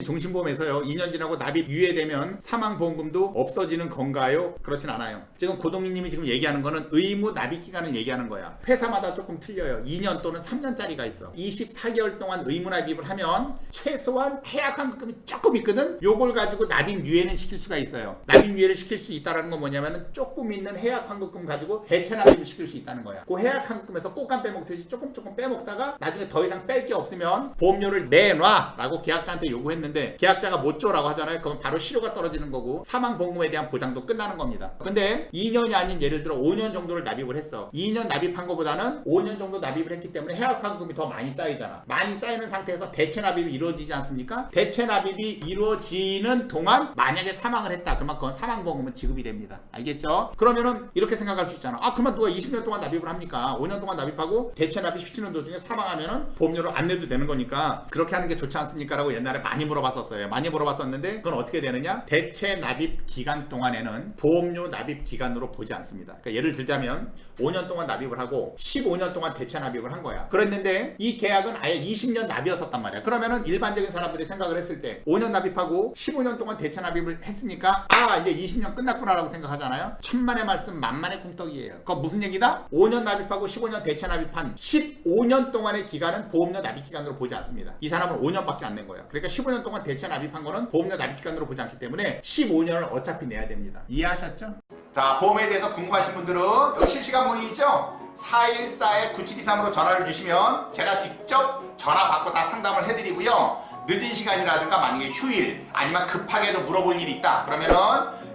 종신보험에서요 2년 지나고 납입 유예되면 사망보험금도 없어지는 건가요? 그렇진 않아요. 지금 고동희님이 지금 얘기하는 거는 의무 납입 기간을 얘기하는 거야. 회사마다 조금 틀려요. 2년 또는 3년짜리가 있어. 24개월 동안 의무 납입을 하면 최소한 해약환급금이 조금 있거든. 요걸 가지고 납입 유예는 시킬 수가 있어요. 납입 유예를 시킬 수 있다는 건 뭐냐면은 조금 있는 해약환급금 가지고 대체 납입을 시킬 수 있다는 거야. 그 해약환급금에서 꽃감 빼먹듯이 조금 빼먹다가 나중에 더 이상 뺄 게 없으면 보험료를 내놔 라고 계약자한테 요구했는데 계약자가 못 줘라고 하잖아요. 그럼 바로 실효가 떨어지는 거고 사망보험금에 대한 보장도 끝나는 겁니다. 근데 2년이 아닌 예를 들어 5년 정도를 납입을 했어. 2년 납입한 것보다는 5년 정도 납입을 했기 때문에 해약환급금이 더 많이 쌓이잖아. 많이 쌓이는 상태에서 대체 납입이 이루어지지 않습니까? 대체 납입이 이루어지는 동안 만약에 사망을 했다. 그러면 그건 사망보험금은 지급이 됩니다. 알겠죠? 그러면은 이렇게 생각할 수 있잖아. 그러면 누가 20년 동안 납입을 합니까? 5년 동안 납입하고 대체 납입 시키는 도중에 사망하면은 보험료를 안 내도 되는 거니까 그렇게 하는 게 좋지 않습니까? 라고 옛날에 많이 물어봤었어요. 많이 물어봤었는데 그건 어떻게 되느냐? 대체 납입 기간 동안에는 보험료 납입 기간으로 보지 않습니다. 그러니까 예를 들자면 5년 동안 납입을 하고 15년 동안 대체 납입을 한 거야. 그랬는데 이 계약은 아예 20년 납이었었단 말이야. 그러면은 일반적인 사람들이 생각을 했을 때 5년 납입하고 15년 동안 대체 납입을 했으니까 이제 20년 끝났구나라고 생각하잖아요. 천만의 말씀 만만의 콩떡이에요. 그건 무슨 얘기다? 5년 납입하고 15년 대체 납입한 15년 동안의 기간은 보험료 납입 기간으로 보지 않습니다. 이 사람은 5년밖에 안 낸 거야. 그러니까 15년 동안 대체 납입한 거는 보험료 납입 기간으로 보지 않기 때문에 15년을 어차피 내야 됩니다. 이해하셨죠? 자, 보험에 대해서 궁금하신 분들은 여기 실시간 문의 있죠? 414-9723으로 전화를 주시면 제가 직접 전화 받고 다 상담을 해드리고요. 늦은 시간이라든가 만약에 휴일 아니면 급하게도 물어볼 일이 있다 그러면은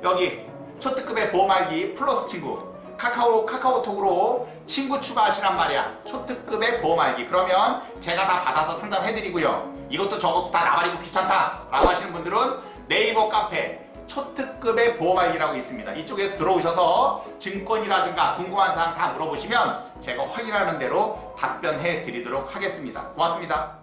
여기 초특급의 보험 알기 플러스 친구 카카오톡으로 친구 추가하시란 말이야. 초특급의 보험 알기. 그러면 제가 다 받아서 상담해드리고요. 이것도 저것도 다 나발이고 귀찮다 라고 하시는 분들은 네이버 카페 초특급의 보험 알기라고 있습니다. 이쪽에서 들어오셔서 증권이라든가 궁금한 사항 다 물어보시면 제가 확인하는 대로 답변해 드리도록 하겠습니다. 고맙습니다.